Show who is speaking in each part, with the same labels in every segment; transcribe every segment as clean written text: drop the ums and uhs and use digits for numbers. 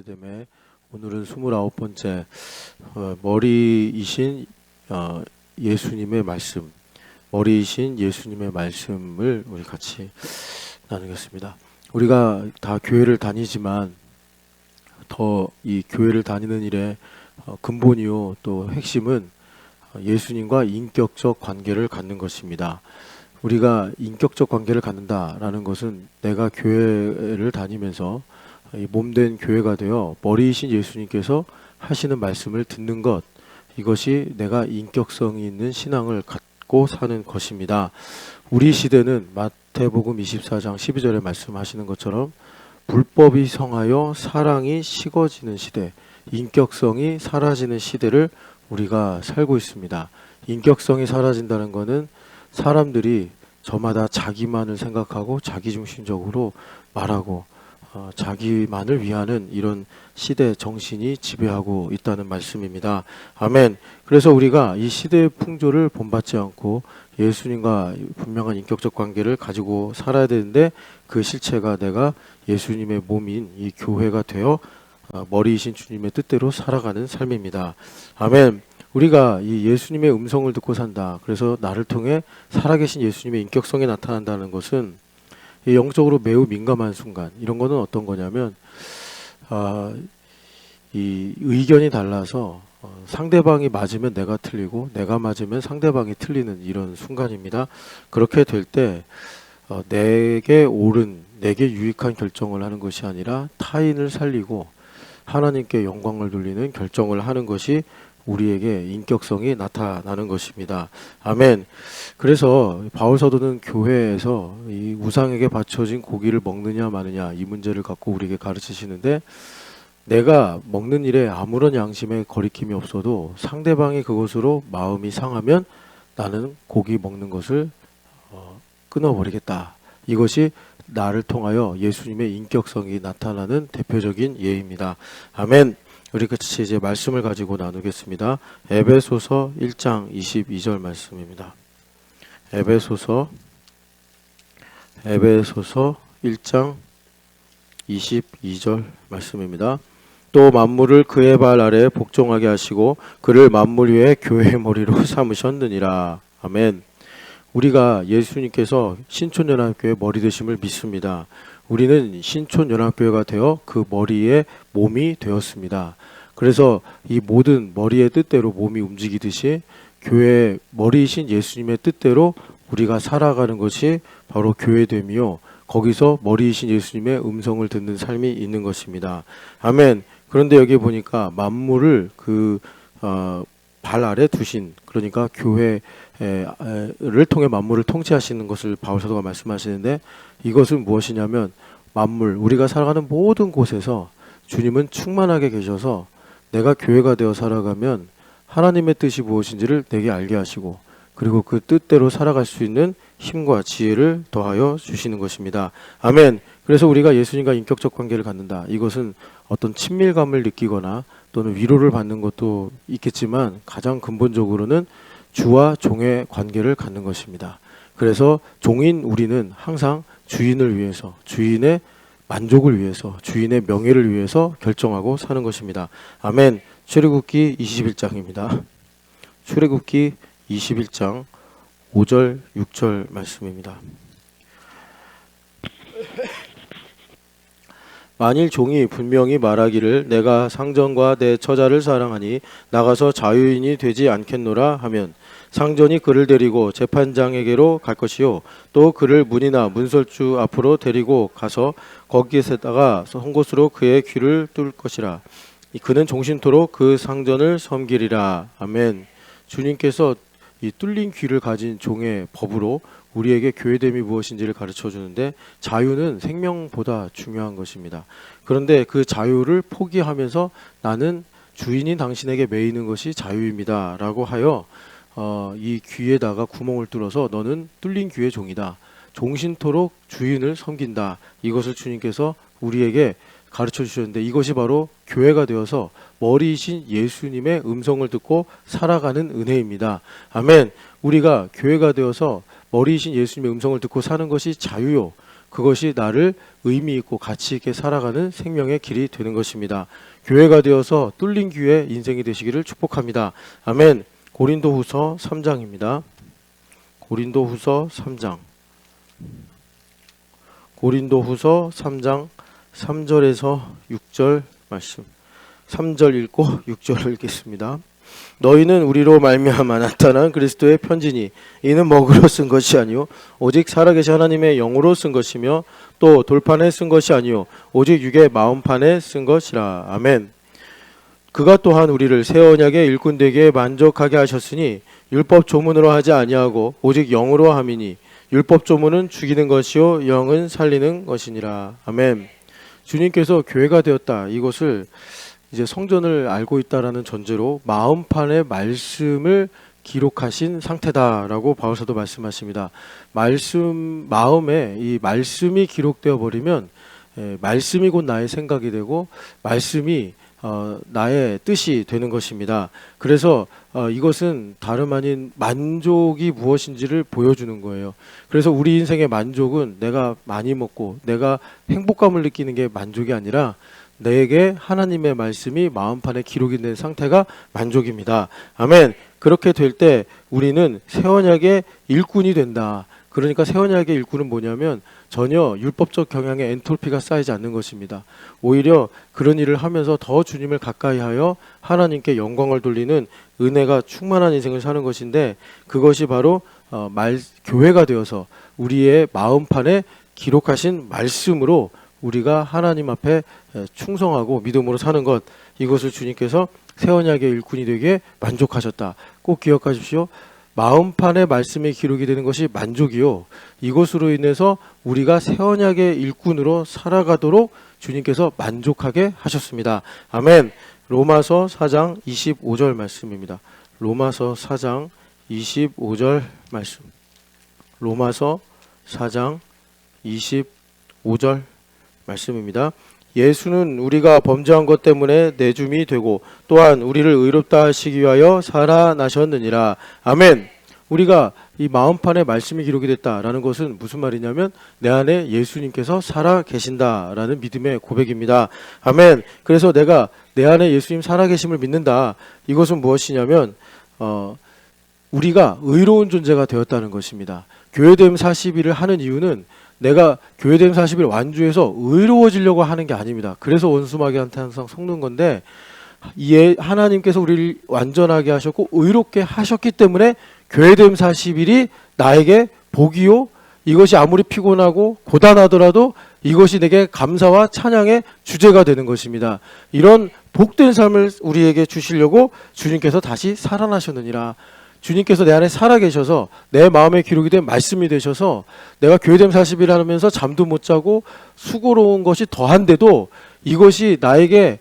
Speaker 1: 예배됨에 오늘은 29번째 머리이신 예수님의 말씀, 머리이신 예수님의 말씀을 우리 같이 나누겠습니다. 우리가 다 교회를 다니지만 더 이 교회를 다니는 일의 근본이요 또 핵심은 예수님과 인격적 관계를 갖는 것입니다. 우리가 인격적 관계를 갖는다라는 것은 내가 교회를 다니면서 몸된 교회가 되어 머리이신 예수님께서 하시는 말씀을 듣는 것, 이것이 내가 인격성이 있는 신앙을 갖고 사는 것입니다. 우리 시대는 마태복음 24장 12절에 말씀하시는 것처럼 불법이 성하여 사랑이 식어지는 시대, 인격성이 사라지는 시대를 우리가 살고 있습니다. 인격성이 사라진다는 것은 사람들이 저마다 자기만을 생각하고 자기중심적으로 말하고 자기만을 위하는 이런 시대 정신이 지배하고 있다는 말씀입니다. 아멘. 그래서 우리가 이 시대의 풍조를 본받지 않고 예수님과 분명한 인격적 관계를 가지고 살아야 되는데, 그 실체가 내가 예수님의 몸인 이 교회가 되어 머리이신 주님의 뜻대로 살아가는 삶입니다. 아멘. 우리가 이 예수님의 음성을 듣고 산다. 그래서 나를 통해 살아계신 예수님의 인격성이 나타난다는 것은 영적으로 매우 민감한 순간, 이런 거는 어떤 거냐면 이 의견이 달라서 상대방이 맞으면 내가 틀리고 내가 맞으면 상대방이 틀리는 이런 순간입니다. 그렇게 될 때 내게 옳은, 내게 유익한 결정을 하는 것이 아니라 타인을 살리고 하나님께 영광을 돌리는 결정을 하는 것이 우리에게 인격성이 나타나는 것입니다. 아멘. 그래서 바울 사도는 교회에서 이 우상에게 바쳐진 고기를 먹느냐 마느냐 이 문제를 갖고 우리에게 가르치시는데, 내가 먹는 일에 아무런 양심의 거리낌이 없어도 상대방이 그것으로 마음이 상하면 나는 고기 먹는 것을 끊어버리겠다. 이것이 나를 통하여 예수님의 인격성이 나타나는 대표적인 예입니다. 아멘. 우리 같이 이제 말씀을 가지고 나누겠습니다. 에베소서 1장 22절 말씀입니다. 에베소서 1장 22절 말씀입니다. 또 만물을 그의 발 아래 복종하게 하시고 그를 만물 위에 교회의 머리로 삼으셨느니라. 아멘. 우리가 예수님께서 신촌연합교회 머리 되심을 믿습니다. 우리는 신촌연합교회가 되어 그 머리의 몸이 되었습니다. 그래서 이 모든 머리의 뜻대로 몸이 움직이듯이 교회의 머리이신 예수님의 뜻대로 우리가 살아가는 것이 바로 교회됨이요, 거기서 머리이신 예수님의 음성을 듣는 삶이 있는 것입니다. 아멘. 그런데 여기 보니까 만물을 그 발 아래 두신, 그러니까 교회를 통해 만물을 통치하시는 것을 바울 사도가 말씀하시는데, 이것은 무엇이냐면 만물, 우리가 살아가는 모든 곳에서 주님은 충만하게 계셔서 내가 교회가 되어 살아가면 하나님의 뜻이 무엇인지를 내게 알게 하시고, 그리고 그 뜻대로 살아갈 수 있는 힘과 지혜를 더하여 주시는 것입니다. 아멘. 그래서 우리가 예수님과 인격적 관계를 갖는다. 이것은 어떤 친밀감을 느끼거나 또는 위로를 받는 것도 있겠지만 가장 근본적으로는 주와 종의 관계를 갖는 것입니다. 그래서 종인 우리는 항상 주인을 위해서, 주인의 만족을 위해서, 주인의 명예를 위해서 결정하고 사는 것입니다. 아멘. 출애굽기 21장입니다. 출애굽기 21장 5절 6절 말씀입니다. 만일 종이 분명히 말하기를 내가 상전과 내 처자를 사랑하니 나가서 자유인이 되지 않겠노라 하면 상전이 그를 데리고 재판장에게로 갈 것이요, 또 그를 문이나 문설주 앞으로 데리고 가서 거기에다가 선 곳으로 그의 귀를 뚫을 것이라. 그는 종신토록 그 상전을 섬기리라. 아멘. 주님께서 이 뚫린 귀를 가진 종의 법으로 우리에게 교회됨이 무엇인지를 가르쳐 주는데, 자유는 생명보다 중요한 것입니다. 그런데 그 자유를 포기하면서 나는 주인인 당신에게 매이는 것이 자유입니다 라고 하여 이 귀에다가 구멍을 뚫어서 너는 뚫린 귀의 종이다, 종신토록 주인을 섬긴다, 이것을 주님께서 우리에게 가르쳐 주셨는데, 이것이 바로 교회가 되어서 머리이신 예수님의 음성을 듣고 살아가는 은혜입니다. 아멘. 우리가 교회가 되어서 머리이신 예수님의 음성을 듣고 사는 것이 자유요, 그것이 나를 의미 있고 가치 있게 살아가는 생명의 길이 되는 것입니다. 교회가 되어서 뚫린 기회 인생이 되시기를 축복합니다. 아멘. 고린도후서 3장입니다. 고린도후서 3장. 고린도후서 3장 3절에서 6절 말씀. 3절 읽고 6절을 읽겠습니다. 너희는 우리로 말미암아 나타난 그리스도의 편지니 이는 먹으로 쓴 것이 아니요 오직 살아계신 하나님의 영으로 쓴 것이며 또 돌판에 쓴 것이 아니요 오직 육의 마음판에 쓴 것이라. 아멘. 그가 또한 우리를 새 언약의 일꾼 되게 만족하게 하셨으니 율법 조문으로 하지 아니하고 오직 영으로 함이니 율법 조문은 죽이는 것이요 영은 살리는 것이니라. 아멘. 주님께서 교회가 되었다, 이것을 이제 성전을 알고 있다라는 전제로 마음판에 말씀을 기록하신 상태다라고 바울사도 말씀하십니다. 마음에 이 말씀이 기록되어 버리면 말씀이 곧 나의 생각이 되고 말씀이 나의 뜻이 되는 것입니다. 그래서 이것은 다름 아닌 만족이 무엇인지를 보여주는 거예요. 그래서 우리 인생의 만족은 내가 많이 먹고 내가 행복감을 느끼는 게 만족이 아니라 내게 하나님의 말씀이 마음판에 기록이 된 상태가 만족입니다. 아멘. 그렇게 될 때 우리는 새 언약의 일꾼이 된다. 그러니까 새 언약의 일꾼은 뭐냐면 전혀 율법적 경향에 엔톨피가 쌓이지 않는 것입니다. 오히려 그런 일을 하면서 더 주님을 가까이 하여 하나님께 영광을 돌리는 은혜가 충만한 인생을 사는 것인데, 그것이 바로 교회가 되어서 우리의 마음판에 기록하신 말씀으로 우리가 하나님 앞에 충성하고 믿음으로 사는 것, 이것을 주님께서 새 언약의 일꾼이 되게 만족하셨다. 꼭 기억하십시오. 마음판에 말씀이 기록이 되는 것이 만족이요, 이것으로 인해서 우리가 새 언약의 일꾼으로 살아가도록 주님께서 만족하게 하셨습니다. 아멘. 로마서 4장 25절 말씀입니다. 로마서 4장 25절 말씀. 로마서 4장 25절 말씀입니다. 예수는 우리가 범죄한 것 때문에 내줌이 되고 또한 우리를 의롭다 하시기 위하여 살아나셨느니라. 아멘. 우리가 이 마음판에 말씀이 기록이 됐다라는 것은 무슨 말이냐면 내 안에 예수님께서 살아 계신다라는 믿음의 고백입니다. 아멘. 그래서 내가 내 안에 예수님 살아 계심을 믿는다. 이것은 무엇이냐면 우리가 의로운 존재가 되었다는 것입니다. 교회됨 40일을 하는 이유는 내가 교회됨 40일 완주해서 의로워지려고 하는 게 아닙니다. 그래서 원수마귀한테 항상 속는 건데, 하나님께서 우리를 완전하게 하셨고 의롭게 하셨기 때문에 교회됨 40일이 나에게 복이요, 이것이 아무리 피곤하고 고단하더라도 이것이 내게 감사와 찬양의 주제가 되는 것입니다. 이런 복된 삶을 우리에게 주시려고 주님께서 다시 살아나셨느니라. 주님께서 내 안에 살아계셔서 내 마음에 기록이 된 말씀이 되셔서 내가 교회됨 40일 하면서 잠도 못 자고 수고로운 것이 더한데도 이것이 나에게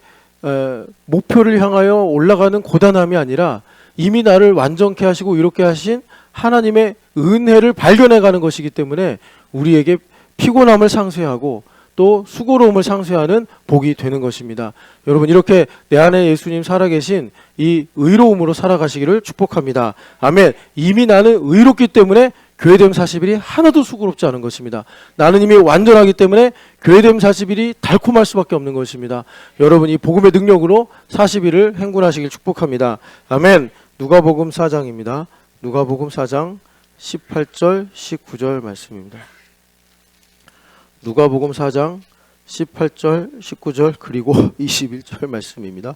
Speaker 1: 목표를 향하여 올라가는 고단함이 아니라 이미 나를 완전케 하시고 이롭게 하신 하나님의 은혜를 발견해가는 것이기 때문에 우리에게 피곤함을 상쇄하고 또 수고로움을 상쇄하는 복이 되는 것입니다. 여러분, 이렇게 내 안에 예수님 살아계신 이 의로움으로 살아가시기를 축복합니다. 아멘. 이미 나는 의롭기 때문에 교회됨 40일이 하나도 수고롭지 않은 것입니다. 나는 이미 완전하기 때문에 교회됨 40일이 달콤할 수밖에 없는 것입니다. 여러분, 이 복음의 능력으로 40일을 행군하시길 축복합니다. 아멘. 누가복음 4장입니다. 누가복음 4장 18절 19절 말씀입니다. 누가복음 4장 18절 19절 그리고 21절 말씀입니다.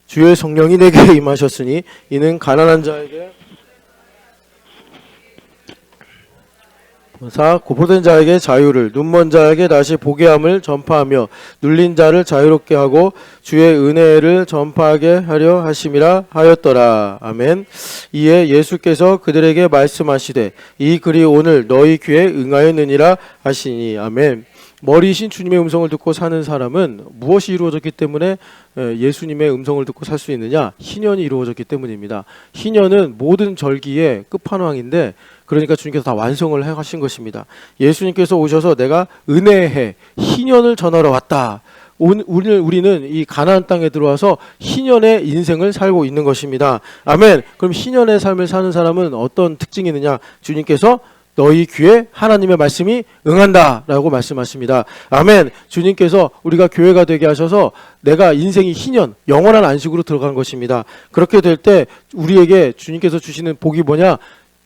Speaker 1: 주의 성령이 내게 임하셨으니 이는 가난한 자에게 고포된 자에게 자유를, 눈먼 자에게 다시 보게 함을 전파하며 눌린 자를 자유롭게 하고 주의 은혜를 전파하게 하려 하심이라 하였더라. 아멘. 이에 예수께서 그들에게 말씀하시되 이 글이 오늘 너희 귀에 응하였느니라 하시니. 아멘. 머리이신 주님의 음성을 듣고 사는 사람은 무엇이 이루어졌기 때문에 예수님의 음성을 듣고 살 수 있느냐? 희년이 이루어졌기 때문입니다. 희년은 모든 절기의 끝판왕인데, 그러니까 주님께서 다 완성을 하신 것입니다. 예수님께서 오셔서 내가 은혜의 해, 희년을 전하러 왔다. 오늘 우리는 이 가나안 땅에 들어와서 희년의 인생을 살고 있는 것입니다. 아멘. 그럼 희년의 삶을 사는 사람은 어떤 특징이 있느냐? 주님께서 너희 귀에 하나님의 말씀이 응한다라고 말씀하십니다. 아멘. 주님께서 우리가 교회가 되게 하셔서 내가 인생이 희년, 영원한 안식으로 들어간 것입니다. 그렇게 될 때 우리에게 주님께서 주시는 복이 뭐냐?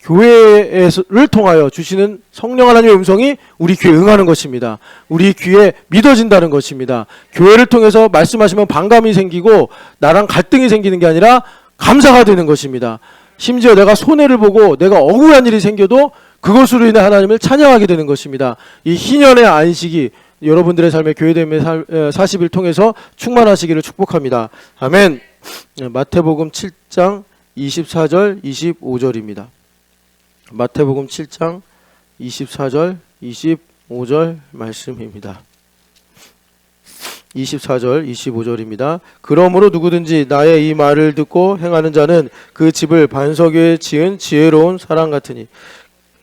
Speaker 1: 교회를 통하여 주시는 성령 하나님의 음성이 우리 귀에 응하는 것입니다. 우리 귀에 믿어진다는 것입니다. 교회를 통해서 말씀하시면 반감이 생기고 나랑 갈등이 생기는 게 아니라 감사가 되는 것입니다. 심지어 내가 손해를 보고 내가 억울한 일이 생겨도 그것으로 인해 하나님을 찬양하게 되는 것입니다. 이 희년의 안식이 여러분들의 삶의 교회됨의 40일 통해서 충만하시기를 축복합니다. 아멘. 마태복음 7장 24절 25절입니다. 마태복음 7장 24절 25절 말씀입니다. 24절 25절입니다. 그러므로 누구든지 나의 이 말을 듣고 행하는 자는 그 집을 반석 위에 지은 지혜로운 사람 같으니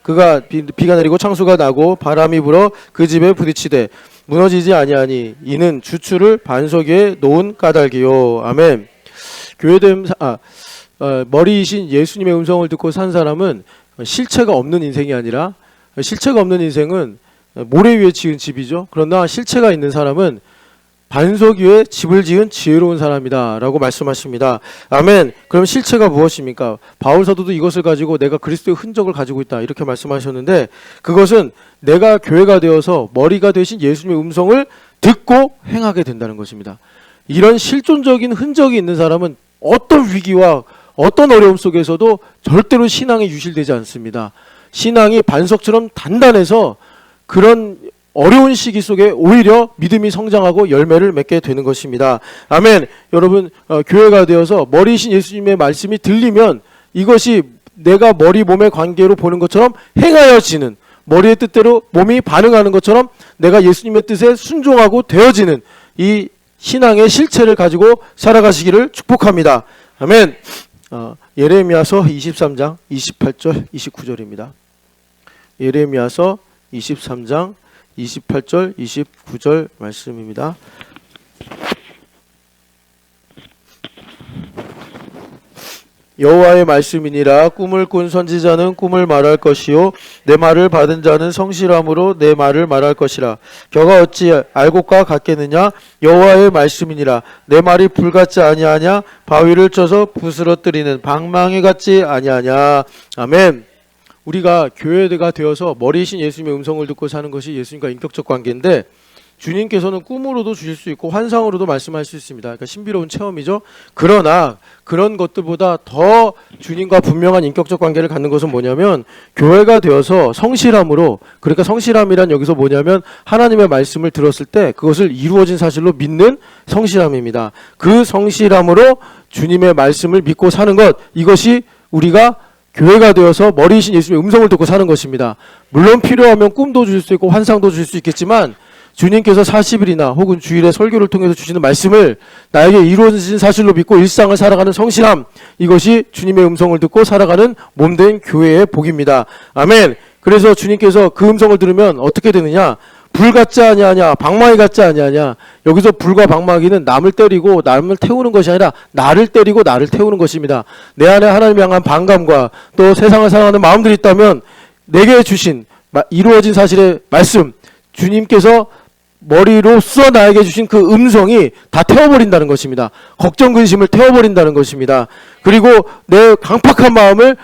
Speaker 1: 그가 비가 내리고 창수가 나고 바람이 불어 그 집에 부딪히되 무너지지 아니하니 이는 주추를 반석 위에 놓은 까닭이요. 아멘. 교회됨 머리이신 예수님의 음성을 듣고 산 사람은 실체가 없는 인생이 아니라, 실체가 없는 인생은 모래 위에 지은 집이죠. 그러나 실체가 있는 사람은 반석 위에 집을 지은 지혜로운 사람이다 라고 말씀하십니다. 아멘. 그럼 실체가 무엇입니까? 바울 사도도 이것을 가지고 내가 그리스도의 흔적을 가지고 있다 이렇게 말씀하셨는데, 그것은 내가 교회가 되어서 머리가 되신 예수님의 음성을 듣고 행하게 된다는 것입니다. 이런 실존적인 흔적이 있는 사람은 어떤 위기와 어떤 어려움 속에서도 절대로 신앙이 유실되지 않습니다. 신앙이 반석처럼 단단해서 그런 어려운 시기 속에 오히려 믿음이 성장하고 열매를 맺게 되는 것입니다. 아멘. 여러분, 교회가 되어서 머리이신 예수님의 말씀이 들리면 이것이 내가 머리 몸의 관계로 보는 것처럼 행하여지는, 머리의 뜻대로 몸이 반응하는 것처럼 내가 예수님의 뜻에 순종하고 되어지는 이 신앙의 실체를 가지고 살아가시기를 축복합니다. 아멘. 예레미야서 23장 28절 29절입니다. 예레미야서 23장 28절 29절 말씀입니다. 여호와의 말씀이니라. 꿈을 꾼 선지자는 꿈을 말할 것이요 내 말을 받은 자는 성실함으로 내 말을 말할 것이라. 겨가 어찌 알곡과 같겠느냐? 여호와의 말씀이니라. 내 말이 불같지 아니하냐? 바위를 쳐서 부스러뜨리는 방망이 같지 아니하냐? 아멘. 우리가 교회가 되어서 머리이신 예수님의 음성을 듣고 사는 것이 예수님과 인격적 관계인데, 주님께서는 꿈으로도 주실 수 있고 환상으로도 말씀할 수 있습니다. 그러니까 신비로운 체험이죠. 그러나 그런 것들보다 더 주님과 분명한 인격적 관계를 갖는 것은 뭐냐면, 교회가 되어서 성실함으로, 그러니까 성실함이란 여기서 뭐냐면 하나님의 말씀을 들었을 때 그것을 이루어진 사실로 믿는 성실함입니다. 그 성실함으로 주님의 말씀을 믿고 사는 것, 이것이 우리가 교회가 되어서 머리이신 예수님의 음성을 듣고 사는 것입니다. 물론 필요하면 꿈도 주실 수 있고 환상도 주실 수 있겠지만, 주님께서 40일이나 혹은 주일에 설교를 통해서 주시는 말씀을 나에게 이루어진 사실로 믿고 일상을 살아가는 성실함, 이것이 주님의 음성을 듣고 살아가는 몸된 교회의 복입니다. 아멘. 그래서 주님께서 그 음성을 들으면 어떻게 되느냐? 불 같지 아니하냐? 방망이 같지 아니하냐? 여기서 불과 방망이는 남을 때리고 남을 태우는 것이 아니라 나를 때리고 나를 태우는 것입니다. 내 안에 하나님 향한 반감과 또 세상을 사랑하는 마음들이 있다면 내게 주신 이루어진 사실의 말씀, 주님께서 머리로써 나에게 주신 그 음성이 다 태워버린다는 것입니다. 걱정 근심을 태워버린다는 것입니다. 그리고 내 강팍한 마음을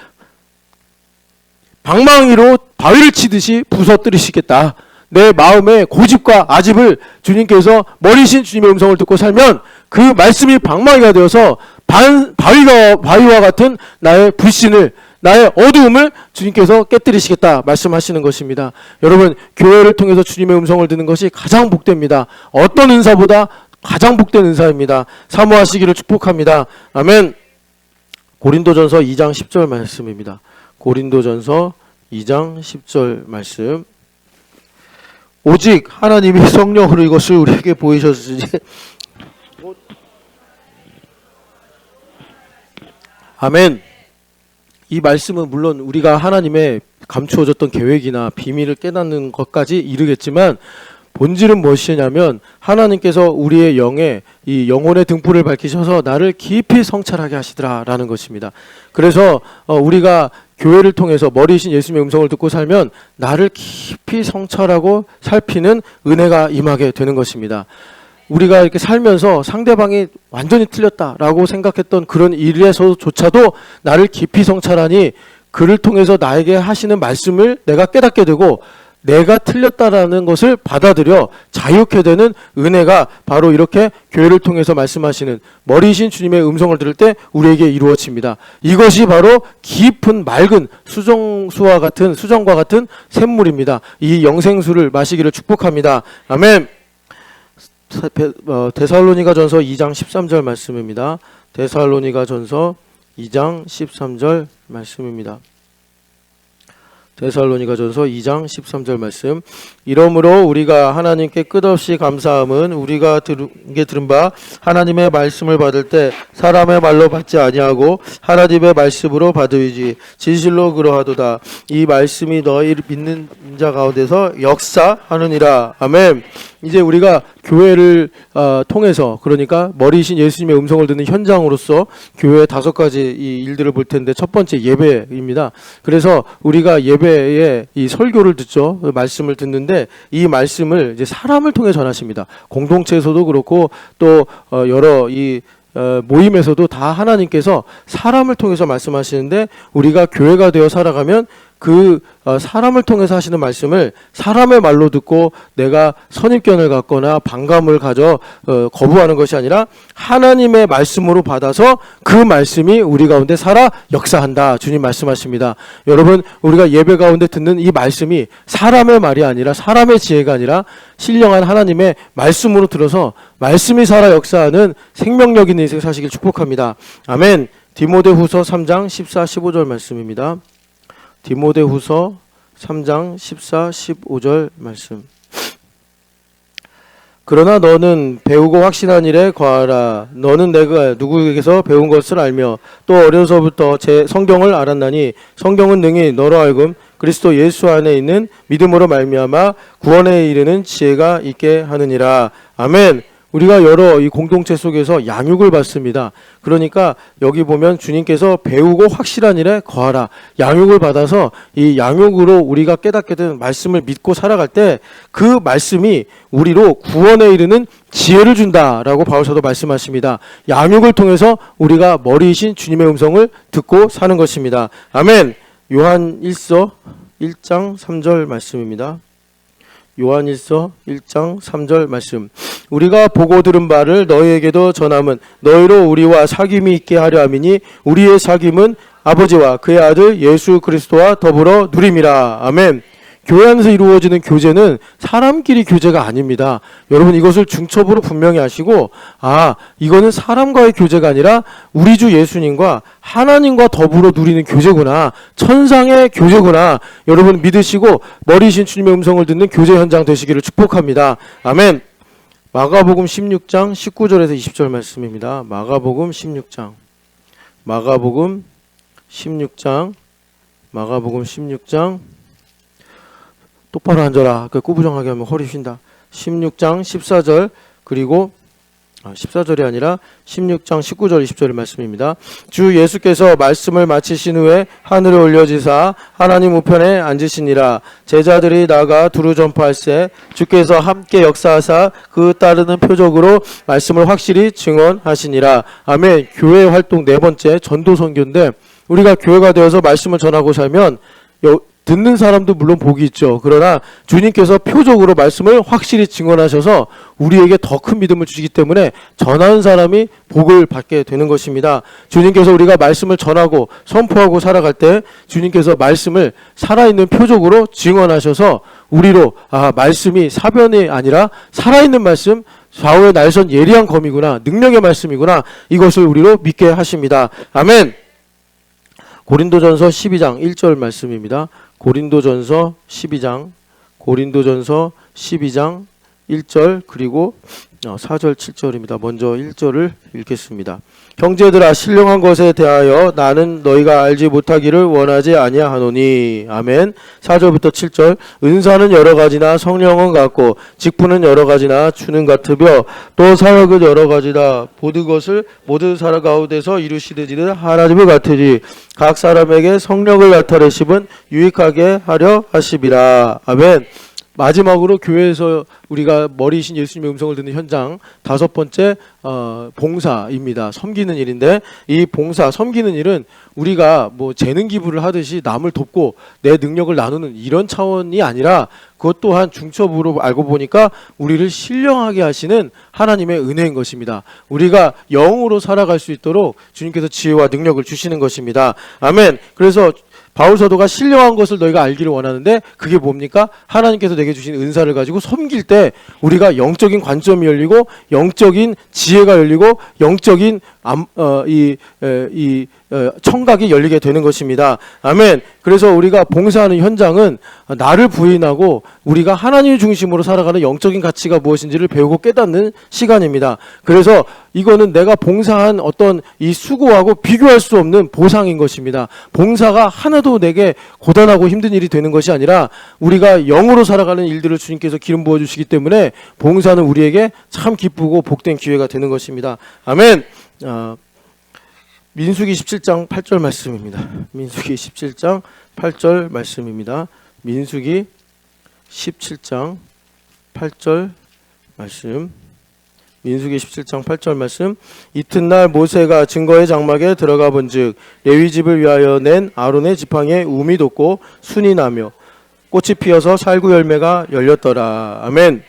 Speaker 1: 방망이로 바위를 치듯이 부서뜨리시겠다. 내 마음의 고집과 아집을 주님께서 머리신 주님의 음성을 듣고 살면 그 말씀이 방망이가 되어서 바위와 같은 나의 불신을, 나의 어두움을 주님께서 깨뜨리시겠다 말씀하시는 것입니다. 여러분, 교회를 통해서 주님의 음성을 듣는 것이 가장 복됩니다. 어떤 은사보다 가장 복된 은사입니다. 사모하시기를 축복합니다. 아멘. 고린도전서 2장 10절 말씀입니다. 고린도전서 2장 10절 말씀. 오직 하나님이 성령으로 이것을 우리에게 보이셨으니. 아멘. 이 말씀은 물론 우리가 하나님의 감추어졌던 계획이나 비밀을 깨닫는 것까지 이르겠지만, 본질은 무엇이냐면 하나님께서 우리의 영에 이 영혼의 등불을 밝히셔서 나를 깊이 성찰하게 하시더라라는 것입니다. 그래서 우리가 교회를 통해서 머리이신 예수님의 음성을 듣고 살면 나를 깊이 성찰하고 살피는 은혜가 임하게 되는 것입니다. 우리가 이렇게 살면서 상대방이 완전히 틀렸다라고 생각했던 그런 일에서조차도 나를 깊이 성찰하니 그를 통해서 나에게 하시는 말씀을 내가 깨닫게 되고 내가 틀렸다라는 것을 받아들여 자유케 되는 은혜가 바로 이렇게 교회를 통해서 말씀하시는 머리이신 주님의 음성을 들을 때 우리에게 이루어집니다. 이것이 바로 깊은 맑은 수정과 같은 샘물입니다. 이 영생수를 마시기를 축복합니다. 아멘. 데살로니가전서 2장 13절 말씀입니다. 데살로니가전서 2장 13절 말씀입니다. 데살로니가전서 2장 13절 말씀. 이러므로 우리가 하나님께 끝없이 감사함은 우리가 들은 바 하나님의 말씀을 받을 때 사람의 말로 받지 아니하고 하나님의 말씀으로 받으이지 진실로 그러하도다. 이 말씀이 너희 믿는 자 가운데서 역사하느니라. 아멘. 이제 우리가 교회를 통해서, 그러니까 머리이신 예수님의 음성을 듣는 현장으로서 교회의 5가지 이 일들을 볼 텐데, 첫 번째 예배입니다. 그래서 우리가 예배에 이 설교를 듣죠. 말씀을 듣는데 이 말씀을 이제 사람을 통해 전하십니다. 공동체에서도 그렇고 또 여러 이 모임에서도 다 하나님께서 사람을 통해서 말씀하시는데, 우리가 교회가 되어 살아가면 그 사람을 통해서 하시는 말씀을 사람의 말로 듣고 내가 선입견을 갖거나 반감을 가져 거부하는 것이 아니라 하나님의 말씀으로 받아서 그 말씀이 우리 가운데 살아 역사한다. 주님 말씀하십니다. 여러분, 우리가 예배 가운데 듣는 이 말씀이 사람의 말이 아니라, 사람의 지혜가 아니라 신령한 하나님의 말씀으로 들어서 말씀이 살아 역사하는 생명력 있는 인생 사시길 축복합니다. 아멘. 디모데후서 3장 14, 15절 말씀입니다. 디모데후서 3장 14, 15절 말씀. 그러나 너는 배우고 확신한 일에 거하라. 너는 내가 누구에게서 배운 것을 알며 또 어려서부터 제 성경을 알았나니 성경은 능히 너로 하여금 그리스도 예수 안에 있는 믿음으로 말미암아 구원에 이르는 지혜가 있게 하느니라. 아멘. 우리가 여러 이 공동체 속에서 양육을 받습니다. 그러니까 여기 보면 주님께서 배우고 확실한 일에 거하라. 양육을 받아서 이 양육으로 우리가 깨닫게 된 말씀을 믿고 살아갈 때 그 말씀이 우리로 구원에 이르는 지혜를 준다라고 바울사도 말씀하십니다. 양육을 통해서 우리가 머리이신 주님의 음성을 듣고 사는 것입니다. 아멘. 요한1서 1장 3절 말씀입니다. 요한1서 1장 3절 말씀. 우리가 보고 들은 바를 너희에게도 전함은 너희로 우리와 사귐이 있게 하려 함이니 우리의 사귐은 아버지와 그의 아들 예수 그리스도와 더불어 누림이라. 아멘. 교회 안에서 이루어지는 교제는 사람끼리 교제가 아닙니다. 여러분, 이것을 중첩으로 분명히 아시고, 이거는 사람과의 교제가 아니라 우리 주 예수님과 하나님과 더불어 누리는 교제구나, 천상의 교제구나, 여러분 믿으시고 머리이신 주님의 음성을 듣는 교제 현장 되시기를 축복합니다. 아멘. 마가복음 16장 19절에서 20절 말씀입니다. 마가복음 16장 똑바로 앉아라. 꾸부정하게 하면 허리 쉰다. 16장 14절, 그리고 14절이 아니라 16장 19절 20절의 말씀입니다. 주 예수께서 말씀을 마치신 후에 하늘에 올려지사 하나님 우편에 앉으시니라. 제자들이 나가 두루 전파할세 주께서 함께 역사하사 그 따르는 표적으로 말씀을 확실히 증언하시니라. 아멘. 교회 활동 4번째 전도 선교인데, 우리가 교회가 되어서 말씀을 전하고 살면 듣는 사람도 물론 복이 있죠. 그러나 주님께서 표적으로 말씀을 확실히 증언하셔서 우리에게 더 큰 믿음을 주시기 때문에 전하는 사람이 복을 받게 되는 것입니다. 주님께서 우리가 말씀을 전하고 선포하고 살아갈 때 주님께서 말씀을 살아있는 표적으로 증언하셔서 우리로 말씀이 사변이 아니라 살아있는 말씀, 좌우의 날선 예리한 검이구나, 능력의 말씀이구나, 이것을 우리로 믿게 하십니다. 아멘. 고린도전서 12장 1절 말씀입니다. 고린도전서 12장 1절 그리고 4절 7절입니다. 먼저 1절을 읽겠습니다. 형제들아 신령한 것에 대하여 나는 너희가 알지 못하기를 원하지 아니하노니. 아멘. 4절부터 7절. 은사는 여러 가지나 성령은 같고 직분은 여러 가지나 주는 같으며 또 사역은 여러 가지다. 모든 것을 모든 사람 가운데서 이루시듯이는 하나님을 같으니 각 사람에게 성령을 나타내심은 유익하게 하려 하심이라. 아멘. 마지막으로 교회에서 우리가 머리이신 예수님의 음성을 듣는 현장 5번째 봉사입니다. 섬기는 일인데 이 봉사 섬기는 일은 우리가 뭐 재능 기부를 하듯이 남을 돕고 내 능력을 나누는 이런 차원이 아니라 그것 또한 중첩으로 알고 보니까 우리를 신령하게 하시는 하나님의 은혜인 것입니다. 우리가 영으로 살아갈 수 있도록 주님께서 지혜와 능력을 주시는 것입니다. 아멘. 그래서 바울 사도가 신령한 것을 너희가 알기를 원하는데 그게 뭡니까? 하나님께서 내게 주신 은사를 가지고 섬길 때 우리가 영적인 관점이 열리고 영적인 지혜가 열리고 영적인 청각이 열리게 되는 것입니다. 아멘. 그래서 우리가 봉사하는 현장은 나를 부인하고 우리가 하나님 중심으로 살아가는 영적인 가치가 무엇인지를 배우고 깨닫는 시간입니다. 그래서 이거는 내가 봉사한 어떤 이 수고하고 비교할 수 없는 보상인 것입니다. 봉사가 하나도 내게 고단하고 힘든 일이 되는 것이 아니라 우리가 영으로 살아가는 일들을 주님께서 기름 부어주시기 때문에 봉사는 우리에게 참 기쁘고 복된 기회가 되는 것입니다. 아멘. 민수기 17장 8절 말씀입니다. 민수기 17장 8절 말씀입니다. 민수기 17장 8절 말씀. 민수기 17장 8절 말씀. 이튿날 모세가 증거의 장막에 들어가 본즉 레위 집을 위하여 낸 아론의 지팡이에 움이 돋고 순이 나며 꽃이 피어서 살구 열매가 열렸더라. 아멘.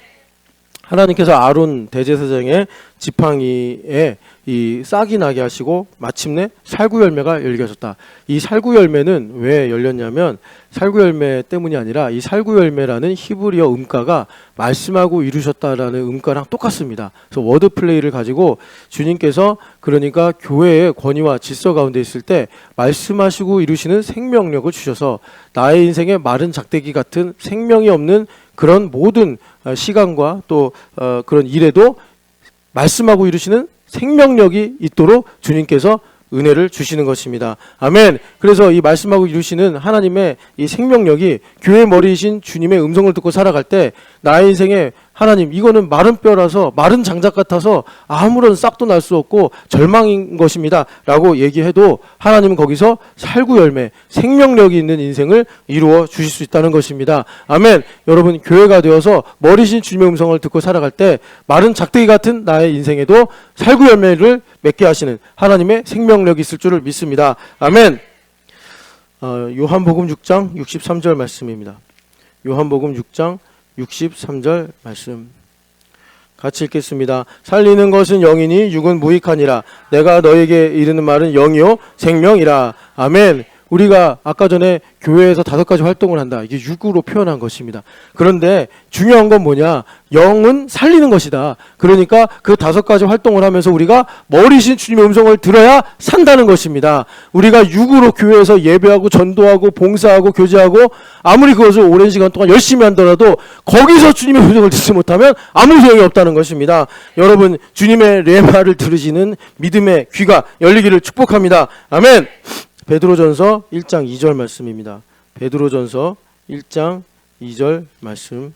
Speaker 1: 하나님께서 아론 대제사장의 지팡이에 이 싹이 나게 하시고 마침내 살구 열매가 열리게 하셨다. 이 살구 열매는 왜 열렸냐면 살구 열매 때문이 아니라 이 살구 열매라는 히브리어 음가가 말씀하고 이루셨다라는 음가랑 똑같습니다. 그래서 워드 플레이를 가지고 주님께서 그러니까 교회의 권위와 질서 가운데 있을 때 말씀하시고 이루시는 생명력을 주셔서 나의 인생에 마른 작대기 같은 생명이 없는 그런 모든 시간과 또 그런 일에도 말씀하고 이루시는 생명력이 있도록 주님께서 은혜를 주시는 것입니다. 아멘. 그래서 이 말씀하고 이루시는 하나님의 이 생명력이 교회 머리이신 주님의 음성을 듣고 살아갈 때 나의 인생에 하나님 이거는 마른 뼈라서 마른 장작 같아서 아무런 싹도 날 수 없고 절망인 것입니다 라고 얘기해도 하나님은 거기서 살구 열매 생명력이 있는 인생을 이루어 주실 수 있다는 것입니다. 아멘. 여러분 교회가 되어서 머리신 주님의 음성을 듣고 살아갈 때 마른 작대기 같은 나의 인생에도 살구 열매를 맺게 하시는 하나님의 생명력이 있을 줄을 믿습니다. 아멘. 요한복음 6장 63절 말씀입니다. 요한복음 6장 63절 말씀 같이 읽겠습니다. 살리는 것은 영이니 육은 무익하니라. 내가 너에게 이르는 말은 영이요 생명이라. 아멘. 우리가 아까 전에 교회에서 5가지 활동을 한다. 이게 육으로 표현한 것입니다. 그런데 중요한 건 뭐냐? 영은 살리는 것이다. 그러니까 그 5가지 활동을 하면서 우리가 머리신 주님의 음성을 들어야 산다는 것입니다. 우리가 육으로 교회에서 예배하고 전도하고 봉사하고 교제하고 아무리 그것을 오랜 시간 동안 열심히 한다라도 거기서 주님의 음성을 듣지 못하면 아무 소용이 없다는 것입니다. 여러분 주님의 레마를 들으시는 믿음의 귀가 열리기를 축복합니다. 아멘. 베드로전서 1장 2절 말씀입니다. 베드로전서 1장 2절 말씀.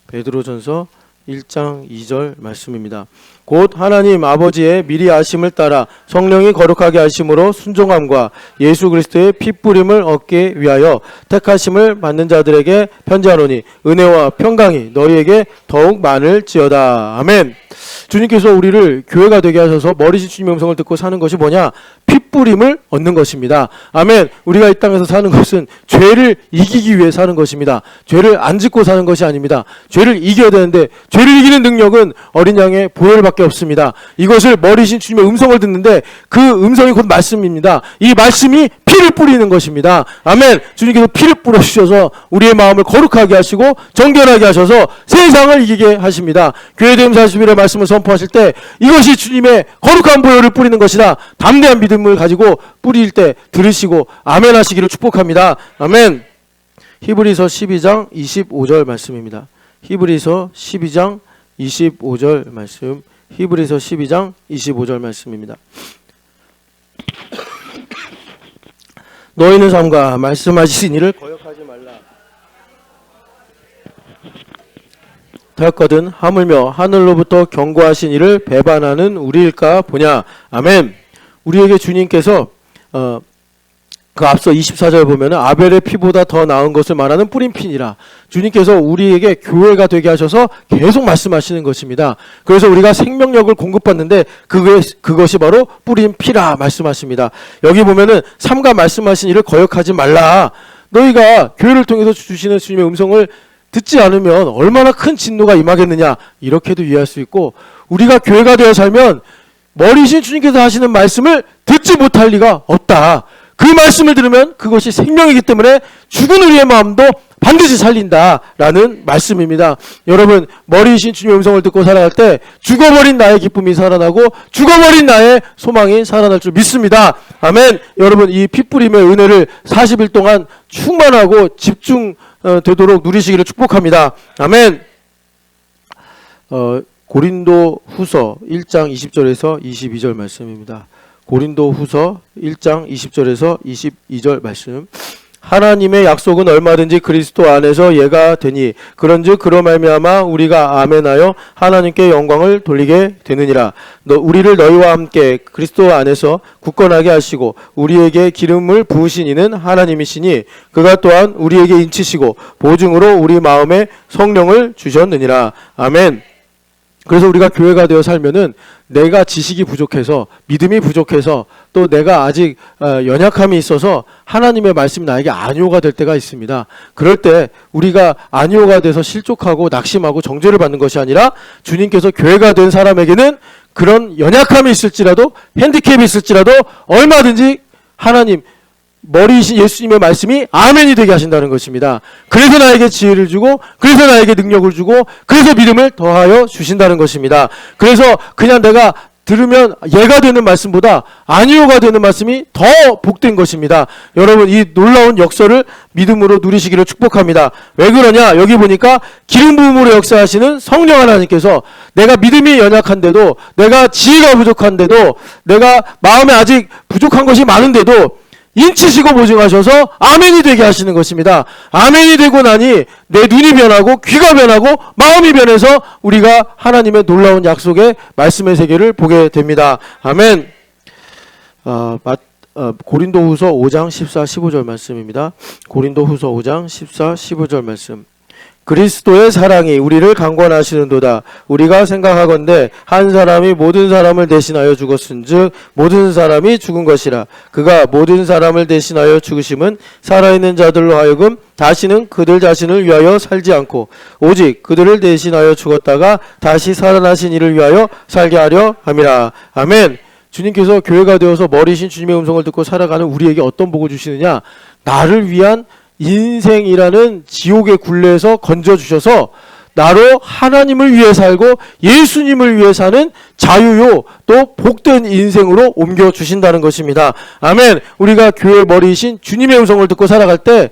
Speaker 1: 베드로전서 1장 2절 말씀입니다. 곧 하나님 아버지의 미리 아심을 따라 성령이 거룩하게 하심으로 순종함과 예수 그리스도의 피 뿌림을 얻기 위하여 택하심을 받는 자들에게 편지하노니 은혜와 평강이 너희에게 더욱 많을지어다. 아멘. 주님께서 우리를 교회가 되게 하셔서 머리신 주님의 음성을 듣고 사는 것이 뭐냐? 핏뿌림을 얻는 것입니다. 아멘. 우리가 이 땅에서 사는 것은 죄를 이기기 위해 사는 것입니다. 죄를 안 짓고 사는 것이 아닙니다. 죄를 이겨야 되는데 죄를 이기는 능력은 어린 양의 보혈밖에 없습니다. 이것을 머리신 주님의 음성을 듣는데 그 음성이 곧 말씀입니다. 이 말씀이 피를 뿌리는 것입니다. 아멘. 주님께서 피를 뿌려주셔서 우리의 마음을 거룩하게 하시고 정결하게 하셔서 세상을 이기게 하십니다. 교회됨 40일의 말씀을 선포하실 때 이것이 주님의 거룩한 보혈을 뿌리는 것이다. 담대한 믿음을 가지고 뿌릴 때 들으시고 아멘 하시기를 축복합니다. 아멘. 히브리서 12장 25절 말씀입니다. 히브리서 12장 25절 말씀. 히브리서 12장 25절 말씀입니다. 너희는 삼가 말씀하신 이를 거역하지 말라. 하였거든 하물며 하늘로부터 경고하신 이를 배반하는 우리일까 보냐. 아멘. 우리에게 주님께서 그 앞서 24절 보면은 아벨의 피보다 더 나은 것을 말하는 뿌린 피니라. 주님께서 우리에게 교회가 되게 하셔서 계속 말씀하시는 것입니다. 그래서 우리가 생명력을 공급받는데 그것이 바로 뿌린 피라 말씀하십니다. 여기 보면은 삼가 말씀하신 이를 거역하지 말라. 너희가 교회를 통해서 주시는 주님의 음성을 듣지 않으면 얼마나 큰 진노가 임하겠느냐, 이렇게도 이해할 수 있고, 우리가 교회가 되어 살면 머리신 주님께서 하시는 말씀을 듣지 못할 리가 없다. 그 말씀을 들으면 그것이 생명이기 때문에 죽은 우리의 마음도 반드시 살린다라는 말씀입니다. 여러분, 머리이신 주님의 음성을 듣고 살아갈 때 죽어버린 나의 기쁨이 살아나고 죽어버린 나의 소망이 살아날 줄 믿습니다. 아멘. 여러분, 이 피뿌림의 은혜를 40일 동안 충만하고 집중되도록 누리시기를 축복합니다. 아멘. 고린도 후서 1장 20절에서 22절 말씀입니다. 고린도 후서 1장 20절에서 22절 말씀. 하나님의 약속은 얼마든지 그리스도 안에서 예가 되니 그런즉 그로 말미암아 우리가 아멘하여 하나님께 영광을 돌리게 되느니라. 우리를 너희와 함께 그리스도 안에서 굳건하게 하시고 우리에게 기름을 부으신 이는 하나님이시니 그가 또한 우리에게 인치시고 보증으로 우리 마음에 성령을 주셨느니라. 아멘. 그래서 우리가 교회가 되어 살면은 내가 지식이 부족해서, 믿음이 부족해서, 또 내가 아직 연약함이 있어서 하나님의 말씀이 나에게 안위오가 될 때가 있습니다. 그럴 때 우리가 안위오가 돼서 실족하고 낙심하고 정죄를 받는 것이 아니라 주님께서 교회가 된 사람에게는 그런 연약함이 있을지라도, 핸디캡이 있을지라도 얼마든지 하나님 머리이신 예수님의 말씀이 아멘이 되게 하신다는 것입니다. 그래서 나에게 지혜를 주고, 그래서 나에게 능력을 주고, 그래서 믿음을 더하여 주신다는 것입니다. 그래서 그냥 내가 들으면 예가 되는 말씀보다 아니오가 되는 말씀이 더 복된 것입니다. 여러분, 이 놀라운 역사를 믿음으로 누리시기를 축복합니다. 왜 그러냐? 여기 보니까 기름 부음으로 역사하시는 성령 하나님께서 내가 믿음이 연약한데도, 내가 지혜가 부족한데도, 내가 마음에 아직 부족한 것이 많은데도 인치시고 보증하셔서 아멘이 되게 하시는 것입니다. 아멘이 되고 나니 내 눈이 변하고 귀가 변하고 마음이 변해서 우리가 하나님의 놀라운 약속의 말씀의 세계를 보게 됩니다. 아멘. 고린도후서 5장 14, 15절 말씀입니다. 고린도후서 5장 14, 15절 말씀. 그리스도의 사랑이 우리를 강권하시는도다. 우리가 생각하건대 한 사람이 모든 사람을 대신하여 죽었은즉 모든 사람이 죽은 것이라. 그가 모든 사람을 대신하여 죽으심은 살아있는 자들로 하여금 다시는 그들 자신을 위하여 살지 않고 오직 그들을 대신하여 죽었다가 다시 살아나신 이를 위하여 살게 하려 함이라. 아멘. 주님께서 교회가 되어서 머리신 주님의 음성을 듣고 살아가는 우리에게 어떤 복을 주시느냐? 나를 위한 인생이라는 지옥의 굴레에서 건져주셔서 나로 하나님을 위해 살고 예수님을 위해 사는 자유요 또 복된 인생으로 옮겨주신다는 것입니다. 아멘. 우리가 교회 머리이신 주님의 음성을 듣고 살아갈 때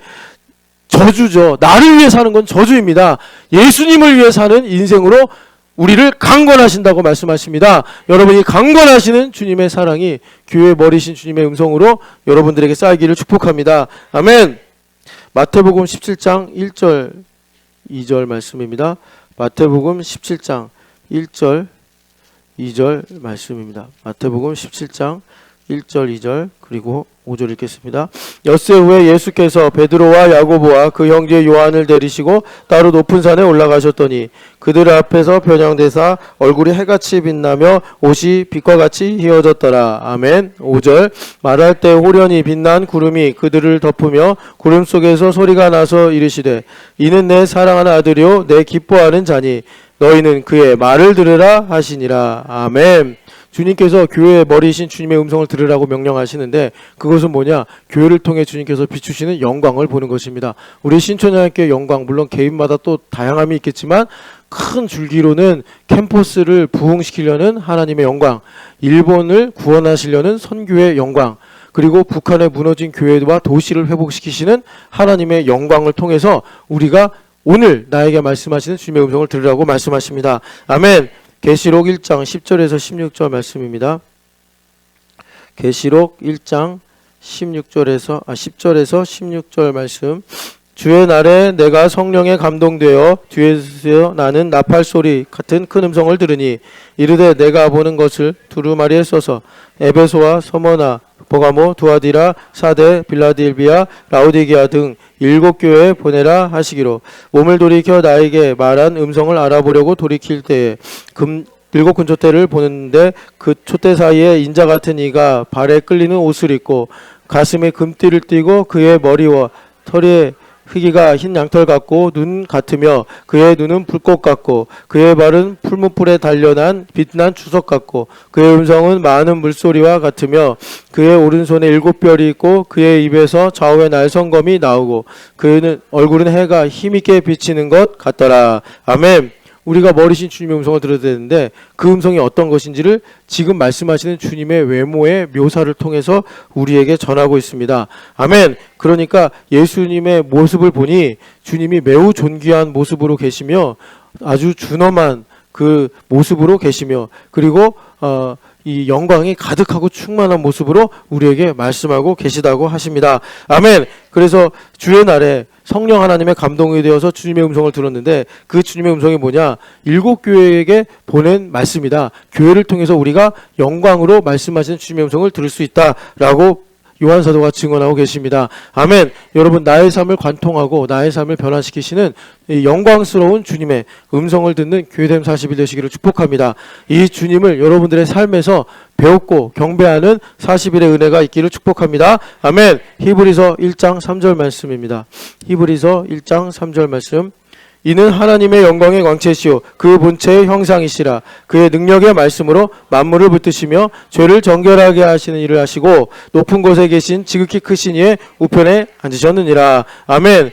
Speaker 1: 저주죠. 나를 위해 사는 건 저주입니다. 예수님을 위해 사는 인생으로 우리를 강권하신다고 말씀하십니다. 여러분이 강권하시는 주님의 사랑이 교회 머리이신 주님의 음성으로 여러분들에게 쌓이기를 축복합니다. 아멘. 마태복음 17장 1절 2절 말씀입니다. 마태복음 17장 1절 2절 말씀입니다. 마태복음 17장 1절 2절 그리고 5절 읽겠습니다. 엿새 후에 예수께서 베드로와 야고보와 그 형제 요한을 데리시고 따로 높은 산에 올라가셨더니 그들 앞에서 변양되사 얼굴이 해같이 빛나며 옷이 빛과 같이 휘어졌더라. 아멘. 5절. 말할 때 호련히 빛난 구름이 그들을 덮으며 구름 속에서 소리가 나서 이르시되 이는 내 사랑하는 아들이요 내 기뻐하는 자니 너희는 그의 말을 들으라 하시니라. 아멘. 주님께서 교회의 머리이신 주님의 음성을 들으라고 명령하시는데 그것은 뭐냐? 교회를 통해 주님께서 비추시는 영광을 보는 것입니다. 우리 신촌하나님께 영광, 물론 개인마다 또 다양함이 있겠지만 큰 줄기로는 캠퍼스를 부흥시키려는 하나님의 영광, 일본을 구원하시려는 선교의 영광, 그리고 북한의 무너진 교회와 도시를 회복시키시는 하나님의 영광을 통해서 우리가 오늘 나에게 말씀하시는 주님의 음성을 들으라고 말씀하십니다. 아멘. 계시록 1장 10절에서 16절 말씀입니다. 계시록 1장 10절에서 16절 말씀. 주의 날에 내가 성령에 감동되어 뒤에서 나는 나팔 소리 같은 큰 음성을 들으니 이르되 내가 보는 것을 두루마리에 써서 에베소와 서머나 보가모 두아디라 사데 빌라델비아 라오디게아 등 7교회에 보내라 하시기로 몸을 돌이켜 나에게 말한 음성을 알아보려고 돌이킬 때에 7 군초대를 보는데 그 촛대 사이에 인자 같은 이가 발에 끌리는 옷을 입고 가슴에 금띠를 띠고 그의 머리와 털에 휘기가 흰 양털 같고 눈 같으며 그의 눈은 불꽃 같고 그의 발은 풀무불에 단련한 빛난 주석 같고 그의 음성은 많은 물소리와 같으며 그의 오른손에 7뼈이 있고 그의 입에서 좌우에 날성검이 나오고 그의 얼굴은 해가 힘있게 비치는 것 같더라. 아멘. 우리가 머리신 주님의 음성을 들어야 되는데 그 음성이 어떤 것인지를 지금 말씀하시는 주님의 외모의 묘사를 통해서 우리에게 전하고 있습니다. 아멘. 그러니까 예수님의 모습을 보니 주님이 매우 존귀한 모습으로 계시며 아주 준엄한 그 모습으로 계시며 그리고 이 영광이 가득하고 충만한 모습으로 우리에게 말씀하고 계시다고 하십니다. 아멘. 그래서 주의 날에 성령 하나님의 감동이 되어서 주님의 음성을 들었는데 그 주님의 음성이 뭐냐? 7교회에게 보낸 말씀이다. 교회를 통해서 우리가 영광으로 말씀하시는 주님의 음성을 들을 수 있다라고 요한 사도가 증언하고 계십니다. 아멘. 여러분 나의 삶을 관통하고 나의 삶을 변화시키시는 이 영광스러운 주님의 음성을 듣는 교회됨 40일 되시기를 축복합니다. 이 주님을 여러분들의 삶에서 배웠고 경배하는 40일의 은혜가 있기를 축복합니다. 아멘. 히브리서 1장 3절 말씀입니다. 히브리서 1장 3절 말씀. 이는 하나님의 영광의 광채시요 그 본체의 형상이시라. 그의 능력의 말씀으로 만물을 붙드시며 죄를 정결하게 하시는 일을 하시고 높은 곳에 계신 지극히 크신 이의 우편에 앉으셨느니라. 아멘.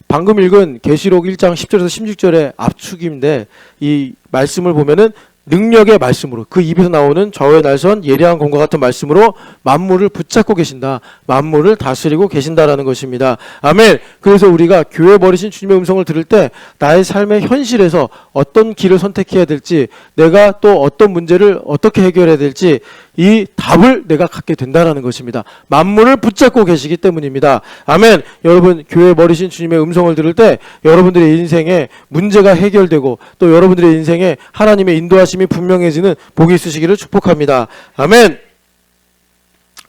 Speaker 1: 방금 읽은 계시록 1장 10절에서 16절의 압축인데 이 말씀을 보면은 능력의 말씀으로 그 입에서 나오는 좌우의 날선 예리한 검과 같은 말씀으로 만물을 붙잡고 계신다. 만물을 다스리고 계신다라는 것입니다. 아멘. 그래서 우리가 교회 버리신 주님의 음성을 들을 때 나의 삶의 현실에서 어떤 길을 선택해야 될지 내가 또 어떤 문제를 어떻게 해결해야 될지 이 답을 내가 갖게 된다라는 것입니다. 만물을 붙잡고 계시기 때문입니다. 아멘. 여러분 교회 버리신 주님의 음성을 들을 때 여러분들의 인생에 문제가 해결되고 또 여러분들의 인생에 하나님의 인도하심이 분명해지는 복이 있으시기를 축복합니다. 아멘.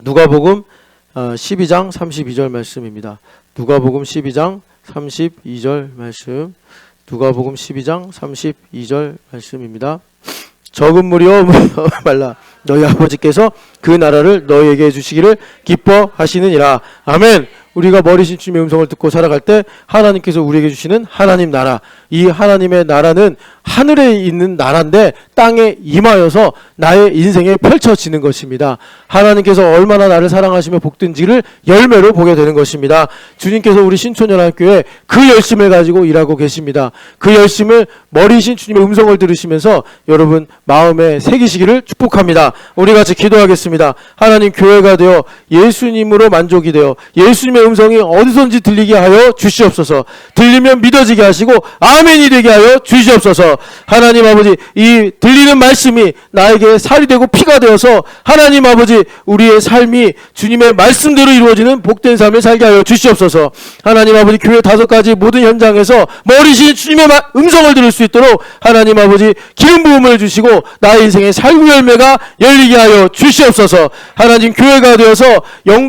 Speaker 1: 누가복음 12장 32절 말씀입니다. 누가복음 12장 32절 말씀. 누가복음 12장 32절 말씀입니다. 적은 무리여 말라 너희 아버지께서 그 나라를 너희에게 주시기를 기뻐하시느니라. 아멘. 우리가 머리신 주님의 음성을 듣고 살아갈 때 하나님께서 우리에게 주시는 하나님 나라, 이 하나님의 나라는 하늘에 있는 나라인데 땅에 임하여서 나의 인생에 펼쳐지는 것입니다. 하나님께서 얼마나 나를 사랑하시며 복된지를 열매로 보게 되는 것입니다. 주님께서 우리 신촌연합교회 그 열심을 가지고 일하고 계십니다. 그 열심을 머리신 주님의 음성을 들으시면서 여러분 마음에 새기시기를 축복합니다. 우리 같이 기도하겠습니다. 하나님 교회가 되어 예수님으로 만족이 되어 예수님의 음성이 어디선지 들리게 하여 주시옵소서. 들리면 믿어지게 하시고 아멘이 되게 하여 주시옵소서. 하나님 아버지 이 들리는 말씀이 나에게 살이 되고 피가 되어서 하나님 아버지 우리의 삶이 주님의 말씀대로 이루어지는 복된 삶을 살게 하여 주시옵소서. 하나님 아버지 교회 5가지 모든 현장에서 머리신 주님의 음성을 들을 수 있도록 하나님 아버지 기름 부음을 주시고 나의 인생의 삶의 열매가 열리게 하여 주시옵소서. 하나님 교회가 되어서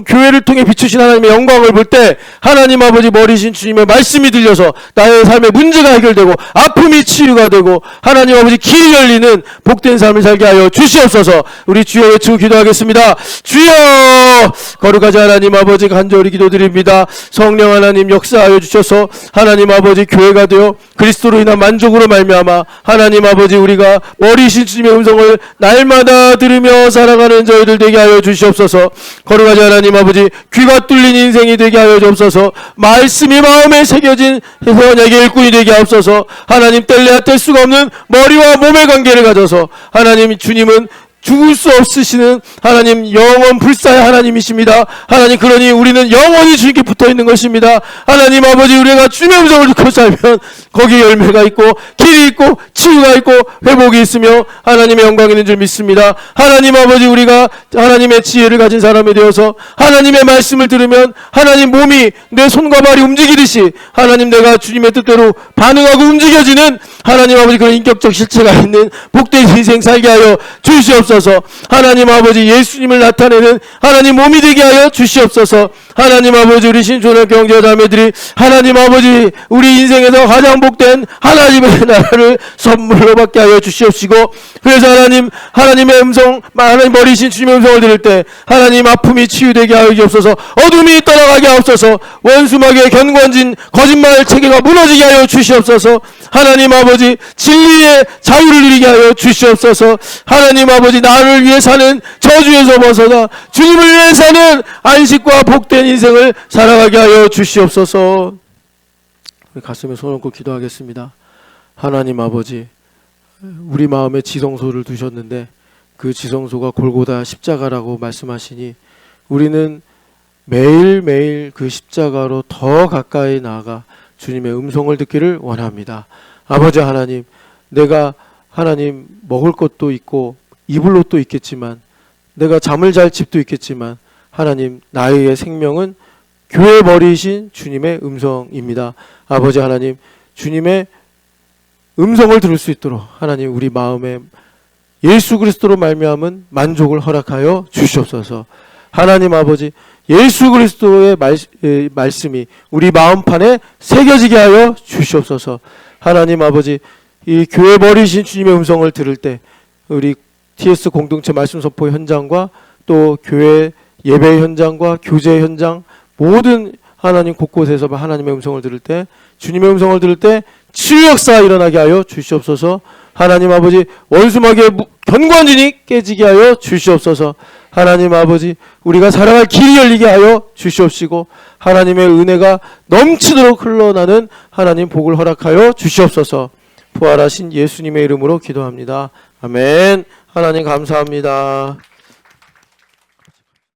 Speaker 1: 교회를 통해 비추신 하나님의 영광을 볼 때 하나님 아버지 머리신 주님의 말씀이 들려서 나의 삶의 문제가 해결되고 아픔이 치유가 되고 하나님 아버지 길이 열리는 복된 삶을 살게 하여 주시옵소서. 우리 주여 외치고 기도하겠습니다. 주여 거룩하지 하나님 아버지 간절히 기도드립니다. 성령 하나님 역사하여 주셔서 하나님 아버지 교회가 되어 그리스도로 인한 만족으로 말미암아 하나님 아버지 우리가 머리신 주님의 음성을 날마다 들으며 살아가는 저희들 되게 하여 주시옵소서. 거룩하지 하나님 아버지 귀가 뚫린 인생이 되게 하여 주옵소서. 말씀이 마음에 새겨진 언약의 일꾼이 되게 하옵소서. 하나님 뗄래야 뗄 수가 없는 머리와 몸의 관계를 가져서 하나님 주님은 죽을 수 없으시는 하나님, 영원 불사의 하나님이십니다. 하나님, 그러니 우리는 영원히 주님께 붙어 있는 것입니다. 하나님 아버지, 우리가 주님의 음성을 듣고 살면 거기에 열매가 있고 길이 있고 치유가 있고 회복이 있으며 하나님의 영광이 있는 줄 믿습니다. 하나님 아버지, 우리가 하나님의 지혜를 가진 사람이 되어서 하나님의 말씀을 들으면 하나님 몸이 내 손과 발이 움직이듯이 하나님, 내가 주님의 뜻대로 반응하고 움직여지는 하나님 아버지, 그런 인격적 실체가 있는 복된 인생 살게 하여 주시옵소서. 하나님 아버지, 예수님을 나타내는 하나님 몸이 되게 하여 주시옵소서. 하나님 아버지, 우리 신촌의 형제와 자매들이 하나님 아버지, 우리 인생에서 가장 복된 하나님의 나라를 선물로 받게 하여 주시옵시고, 그래서 하나님, 하나님의 음성, 하나님 버리신 주님의 음성을 들을 때 하나님, 아픔이 치유되게 하여 주옵소서. 어둠이 떠나가게 하옵소서. 원수막의 견고한진 거짓말 체계가 무너지게 하여 주시옵소서. 하나님 아버지, 진리의 자유를 누리게 하여 주시옵소서. 하나님 아버지, 나를 위해 사는 저주에서 벗어나 주님을 위해 사는 안식과 복된 인생을 살아가게 하여 주시옵소서. 가슴에 손 얹고 기도하겠습니다. 하나님 아버지, 우리 마음에 지성소를 두셨는데 그 지성소가 골고다 십자가라고 말씀하시니 우리는 매일매일 그 십자가로 더 가까이 나아가 주님의 음성을 듣기를 원합니다. 아버지 하나님, 내가 하나님 먹을 것도 있고 입을 옷도 있겠지만, 내가 잠을 잘 집도 있겠지만, 하나님, 나의 생명은 교회 버리신 주님의 음성입니다. 아버지 하나님, 주님의 음성을 들을 수 있도록 하나님, 우리 마음에 예수 그리스도로 말미암은 만족을 허락하여 주시옵소서. 하나님 아버지, 예수 그리스도의 말씀이 우리 마음판에 새겨지게 하여 주시옵소서. 하나님 아버지, 이 교회 버리신 주님의 음성을 들을 때 우리 TS 공동체 말씀 선포 현장과 또 교회 예배 현장과 교제 현장, 모든 하나님 곳곳에서 하나님의 음성을 들을 때, 주님의 음성을 들을 때 치유 역사 일어나게 하여 주시옵소서. 하나님 아버지, 원수막의 견고한 진이 깨지게 하여 주시옵소서. 하나님 아버지, 우리가 살아갈 길이 열리게 하여 주시옵시고, 하나님의 은혜가 넘치도록 흘러나는 하나님 복을 허락하여 주시옵소서. 부활하신 예수님의 이름으로 기도합니다. 아멘. 하나님 감사합니다.